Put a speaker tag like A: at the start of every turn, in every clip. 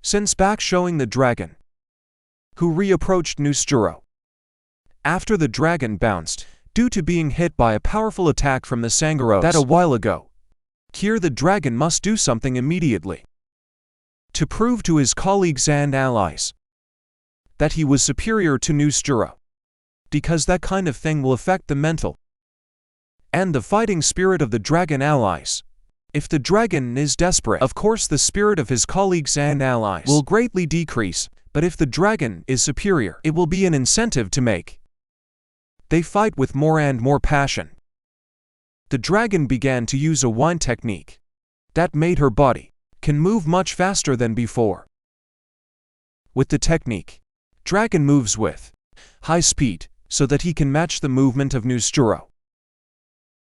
A: since back showing the dragon, who reapproached Nusjuro. After the dragon bounced, due to being hit by a powerful attack from the Sangaros that a while ago. Here the dragon must do something immediately to prove to his colleagues and allies that he was superior to Nusjuro, because that kind of thing will affect the mental and the fighting spirit of the dragon allies. If the dragon is desperate, of course the spirit of his colleagues and allies will greatly decrease, but if the dragon is superior, it will be an incentive to make they fight with more and more passion. The dragon began to use a wind technique that made her body can move much faster than before. With the technique, dragon moves with high speed so that he can match the movement of Nusjuro.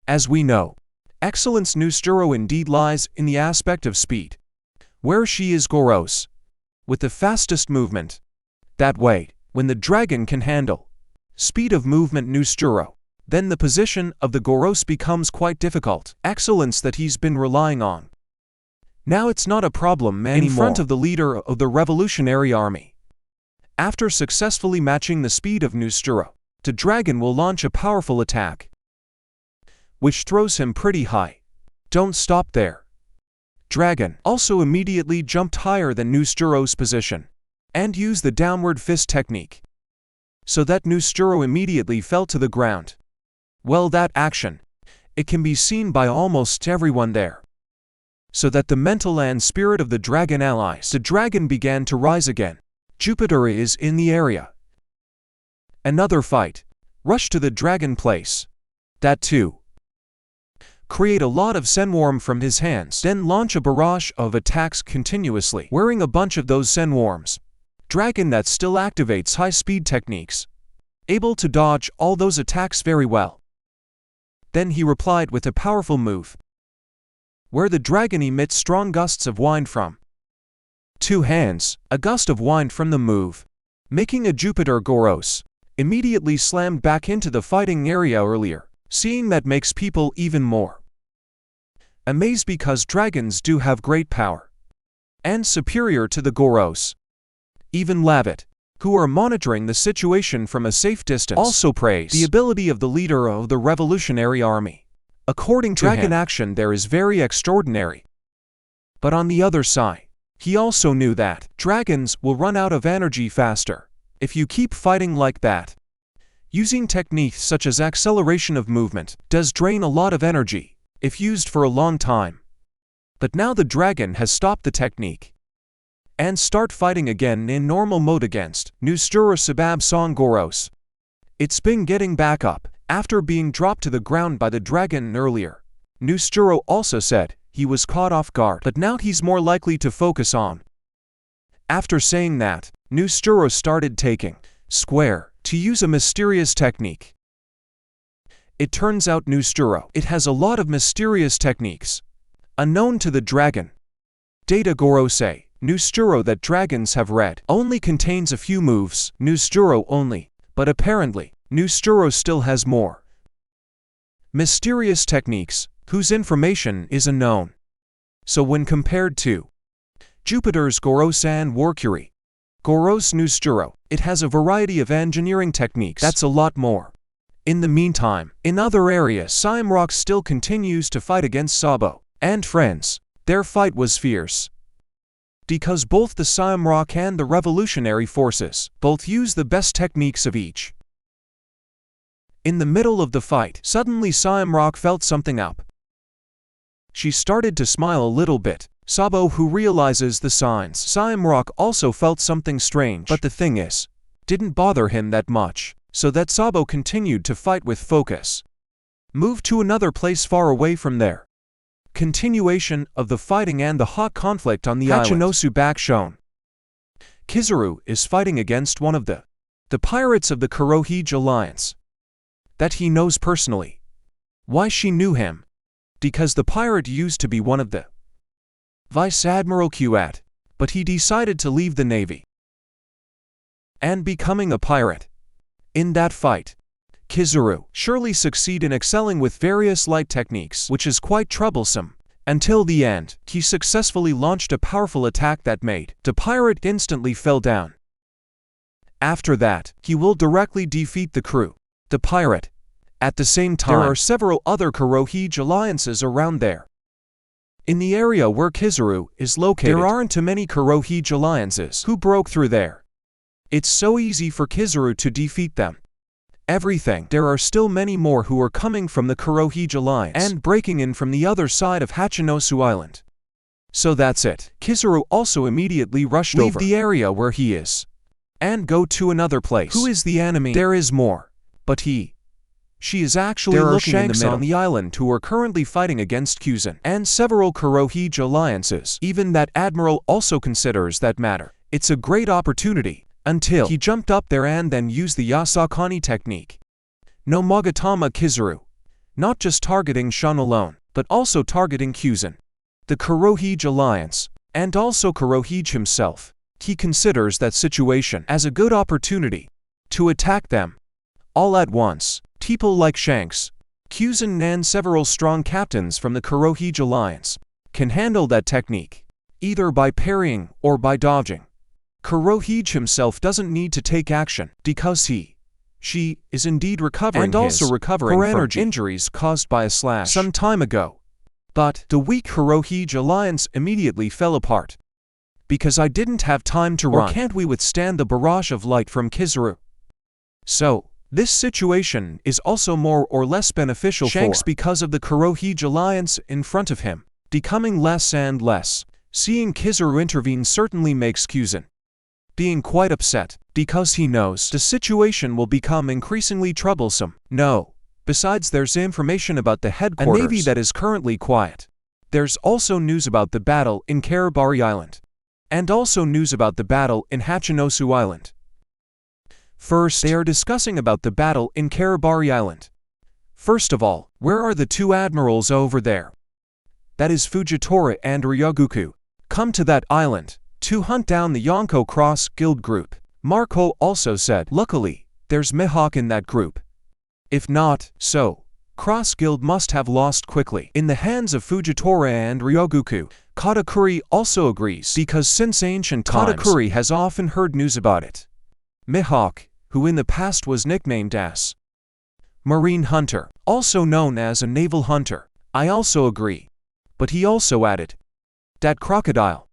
A: As we know, excellence Nusjuro indeed lies in the aspect of speed, where she is Goros, with the fastest movement. That way, when the dragon can handle speed of movement Nusjuro, then the position of the Goros becomes quite difficult. Excellence that he's been relying on. Now it's not a problem anymore. In front of the leader of the revolutionary army. After successfully matching the speed of Nusjuro, the dragon will launch a powerful attack, which throws him pretty high. Don't stop there. Dragon also immediately jumped higher than Nusjuro's position and used the downward fist technique, so that Nusjuro immediately fell to the ground. Well, that action, it can be seen by almost everyone there, so that the mental and spirit of the dragon allies, the dragon began to rise again. Jupiter is in the area. Another fight. Rush to the dragon place. That too. Create a lot of senworm from his hands, then launch a barrage of attacks continuously, wearing a bunch of those senworms. Dragon that still activates high-speed techniques, able to dodge all those attacks very well. Then he replied with a powerful move, where the dragon emits strong gusts of wind from two hands, a gust of wind from the move, making a Jupiter Goros, immediately slammed back into the fighting area earlier. Seeing that makes people even more amazed, because dragons do have great power and superior to the Goros. Even Lavit, who are monitoring the situation from a safe distance, also praised the ability of the leader of the revolutionary army. According to dragon action there is very extraordinary. But on the other side, he also knew that dragons will run out of energy faster if you keep fighting like that. Using techniques such as acceleration of movement does drain a lot of energy if used for a long time. But now the dragon has stopped the technique and start fighting again in normal mode against Nusjuro Sabab Song Goros. It's been getting back up after being dropped to the ground by the dragon earlier. Nusjuro also said he was caught off guard, but now he's more likely to focus on. After saying that, Nusjuro started taking square to use a mysterious technique. It turns out Nusjuro, it has a lot of mysterious techniques unknown to the dragon. Data Gorose, Nusjuro that dragons have read, only contains a few moves, Nusjuro only, but apparently, Nusjuro still has more mysterious techniques, whose information is unknown. So when compared to Jupiter's Goros and Mercury, Goros Nusjuro, it has a variety of engineering techniques. That's a lot more. In the meantime, in other areas, Siamrock still continues to fight against Sabo and friends. Their fight was fierce, because both the Siamrock and the revolutionary forces both use the best techniques of each. In the middle of the fight, suddenly Siamrock felt something up. She started to smile a little bit. Sabo, who realizes the signs, Siamrock also felt something strange, but the thing is, didn't bother him that much, so that Sabo continued to fight with focus. Moved to another place far away from there. Continuation of the fighting and the hot conflict on the Hachinosu back shown. Kizaru is fighting against one of the pirates of the Kurohige Alliance that he knows personally. Why she knew him? Because the pirate used to be one of the Vice Admiral Kuat, but he decided to leave the navy and becoming a pirate. In that fight, Kizaru surely succeed in excelling with various light techniques, which is quite troublesome, Until the end, he successfully launched a powerful attack that made the pirate instantly fell down. After that, he will directly defeat the crew, the pirate. At the same time, there are several other Kurohige alliances around there. In the area where Kizaru is located, there aren't too many Kurohige alliances who broke through there. It's so easy for Kizaru to defeat them. There are still many more who are coming from the Kurohige alliance and breaking in from the other side of Hachinosu Island. So that's it. Kizaru also immediately rushed over the area where he is and go to another place. Who is the enemy? There is more, but she is actually looking in the middle on the island who are currently fighting against Kyuzen and several Kurohige alliances. Even that admiral also considers that matter. It's a great opportunity. Until he jumped up there and then used the Yasakani technique. No Magatama Kizaru. Not just targeting Shan alone, but also targeting Kyuzen, the Kurohige alliance, and also Kurohige himself. He considers that situation as a good opportunity to attack them all at once. People like Shanks, Kyuzen and several strong captains from the Kurohige alliance can handle that technique, either by parrying or by dodging. Kurohige himself doesn't need to take action because she is indeed recovering and also recovering from injuries caused by a slash some time ago. But the weak Kurohige alliance immediately fell apart. Because I didn't have time to run. Or can't we withstand the barrage of light from Kizaru? So, this situation is also more or less beneficial for Shanks because of the Kurohige alliance in front of him becoming less and less. Seeing Kizaru intervene certainly makes Kyuzen being quite upset, because he knows the situation will become increasingly troublesome. No. Besides, there's information about the headquarters, a navy that is currently quiet. There's also news about the battle in Karabari Island. And also news about the battle in Hachinosu Island. First, they are discussing about the battle in Karabari Island. First of all, where are the two admirals over there? That is Fujitora and Ryogoku. Come to that island to hunt down the Yonko Cross Guild group. Marco also said, luckily, there's Mihawk in that group. If not, so, Cross Guild must have lost quickly in the hands of Fujitora and Ryogoku. Katakuri also agrees, because since ancient times, Katakuri has often heard news about it. Mihawk, who in the past was nicknamed as Marine Hunter, also known as a naval hunter. I also agree. But he also added, that crocodile.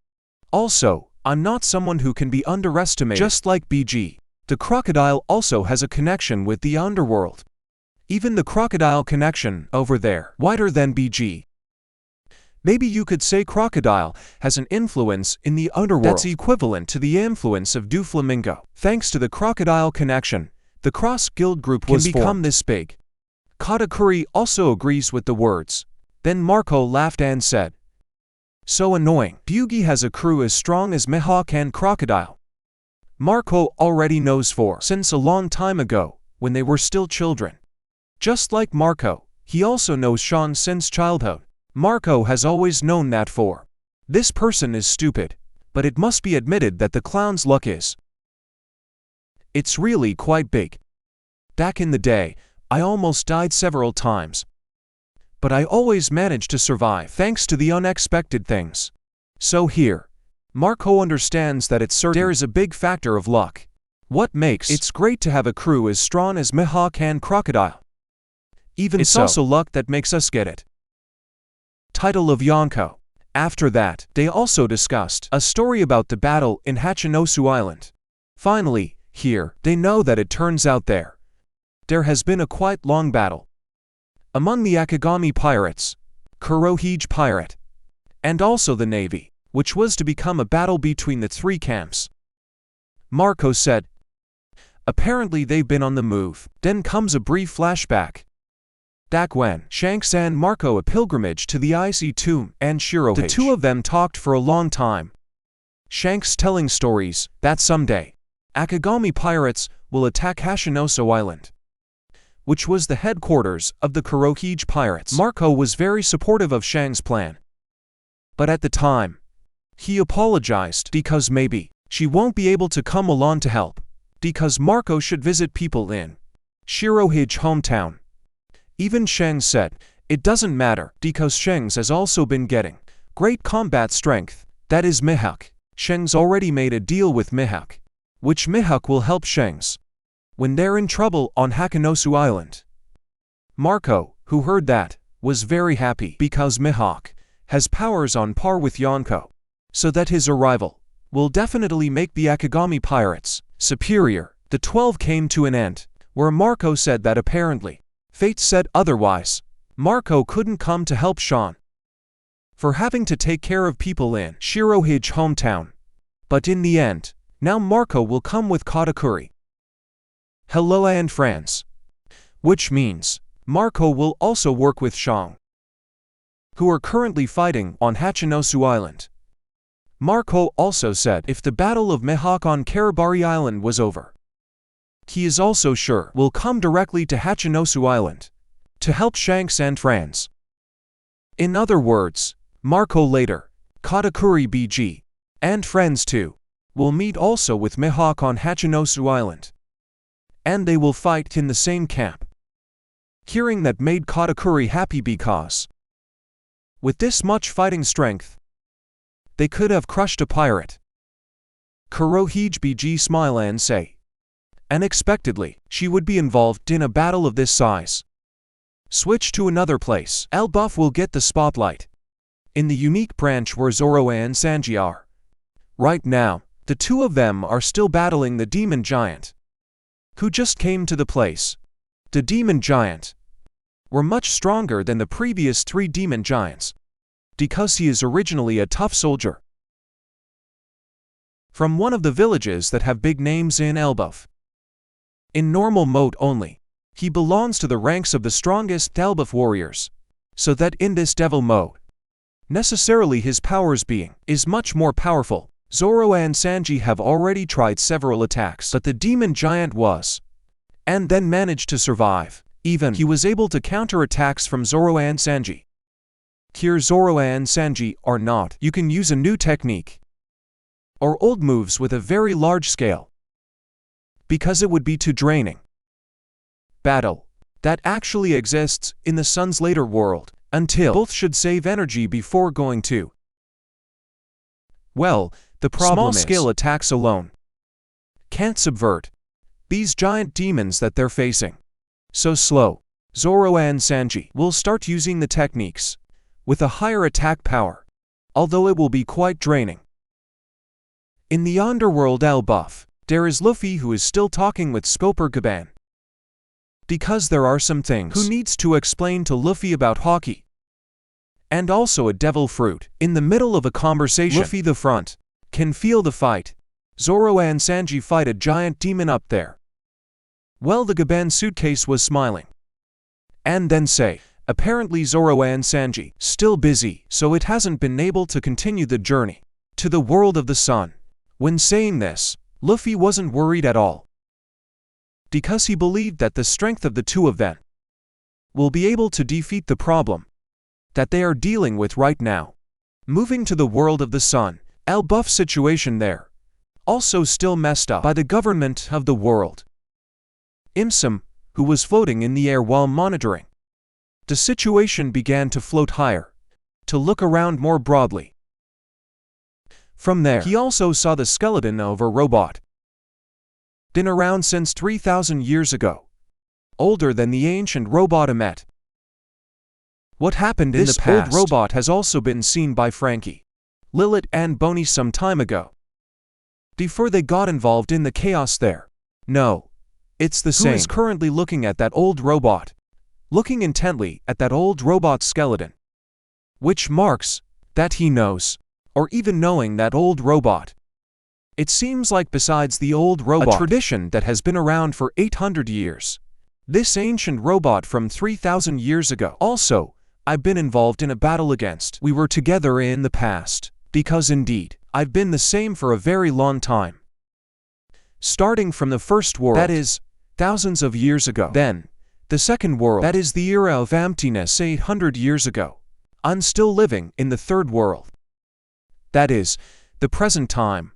A: Also, I'm not someone who can be underestimated. Just like BG, the crocodile also has a connection with the underworld. Even the crocodile connection over there, wider than BG. Maybe you could say crocodile has an influence in the underworld that's equivalent to the influence of Doflamingo. Thanks to the crocodile connection, the Cross Guild group can become this big. Katakuri also agrees with the words. Then Marco laughed and said, so annoying. Byugi has a crew as strong as Mihawk and Crocodile. Marco already knows since a long time ago, when they were still children. Just like Marco, he also knows Sean since childhood. Marco has always known that this person is stupid, but it must be admitted that the clown's luck is. It's really quite big. Back in the day, I almost died several times. But I always managed to survive thanks to the unexpected things. So here, Marco understands that it's certain there is a big factor of luck. What makes it's great to have a crew as strong as Mihawk and Crocodile. It's also luck that makes us get it. Title of Yonko. After that, they also discussed a story about the battle in Hachinosu Island. Finally, here, they know that it turns out there has been a quite long battle among the Akagami pirates, Kurohige pirate, and also the navy, which was to become a battle between the three camps. Marco said, apparently they've been on the move. Then comes a brief flashback. Back when Shanks and Marco a pilgrimage to the icy tomb and Shirohige. The two of them talked for a long time. Shanks telling stories that someday, Akagami pirates will attack Hachinosu Island, which was the headquarters of the Kurohige pirates. Marco was very supportive of Shanks' plan. But at the time, he apologized because maybe she won't be able to come along to help, because Marco should visit people in Shirohige hometown. Even Shanks said, It doesn't matter, because Shanks has also been getting great combat strength, that is Mihawk. Shanks already made a deal with Mihawk, which Mihawk will help Shanks when they're in trouble on Hachinosu Island. Marco, who heard that, was very happy because Mihawk has powers on par with Yonko, so that his arrival will definitely make the Akagami pirates superior. The 12 came to an end, where Marco said that apparently fate said otherwise. Marco couldn't come to help Sean for having to take care of people in Shirohige hometown. But in the end, now Marco will come with Katakuri, Hello and friends. Which means Marco will also work with Shang, who are currently fighting on Hachinosu Island. Marco also said if the Battle of Mihawk on Karabari Island was over, he is also sure will come directly to Hachinosu Island to help Shanks and friends. In other words, Marco later, Katakuri BG, and friends too, will meet also with Mihawk on Hachinosu Island, and they will fight in the same camp. Hearing that made Katakuri happy because with this much fighting strength, they could have crushed a pirate. Kurohige BG smile and say, unexpectedly, she would be involved in a battle of this size. Switch to another place. Elbaf will get the spotlight in the unique branch where Zoro and Sanji are. Right now, the two of them are still battling the demon giant, who just came to the place. The demon giant were much stronger than the previous 3 demon giants, because he is originally a tough soldier from one of the villages that have big names in Elbaf. In normal mode only, he belongs to the ranks of the strongest Elbaf warriors, so that in this devil mode, necessarily his powers being is much more powerful. Zoro and Sanji have already tried several attacks, but the demon giant was, and then managed to survive. Even he was able to counter attacks from Zoro and Sanji. Here Zoro and Sanji are not. You can use a new technique or old moves with a very large scale, because it would be too draining. Battle that actually exists in the sun's later world, until both should save energy before going to. Well, the problem is small-scale attacks alone can't subvert these giant demons that they're facing. So slow, Zoro and Sanji will start using the techniques with a higher attack power, although it will be quite draining. In the underworld Elbaf, there is Luffy who is still talking with Scoper Gaban, because there are some things who needs to explain to Luffy about hockey, and also a devil fruit. In the middle of a conversation, Luffy the front can feel the fight. Zoro and Sanji fight a giant demon up there. Well, the Gaban suitcase was smiling, and then say, apparently Zoro and Sanji still busy, so it hasn't been able to continue the journey to the world of the sun. When saying this, Luffy wasn't worried at all, because he believed that the strength of the two of them will be able to defeat the problem that they are dealing with right now. Moving to the world of the sun, Elbaf's situation there also still messed up by the government of the world. Imsum, who was floating in the air while monitoring the situation, began to float higher, to look around more broadly. From there, he also saw the skeleton of a robot, been around since 3,000 years ago, older than the ancient robot Amet. What happened in the past? This old robot has also been seen by Frankie, Lilith and Boney some time ago, before they got involved in the chaos there. No, it's the same. Who is currently looking at that old robot, looking intently at that old robot skeleton, which marks that he knows, or even knowing that old robot. It seems like besides the old robot, a tradition that has been around for 800 years, this ancient robot from 3,000 years ago. Also, I've been involved in a battle against. We were together in the past, because indeed, I've been the same for a very long time. Starting from the first world, that is, thousands of years ago. Then, the second world, that is the era of emptiness 800 years ago. I'm still living in the third world. That is, the present time.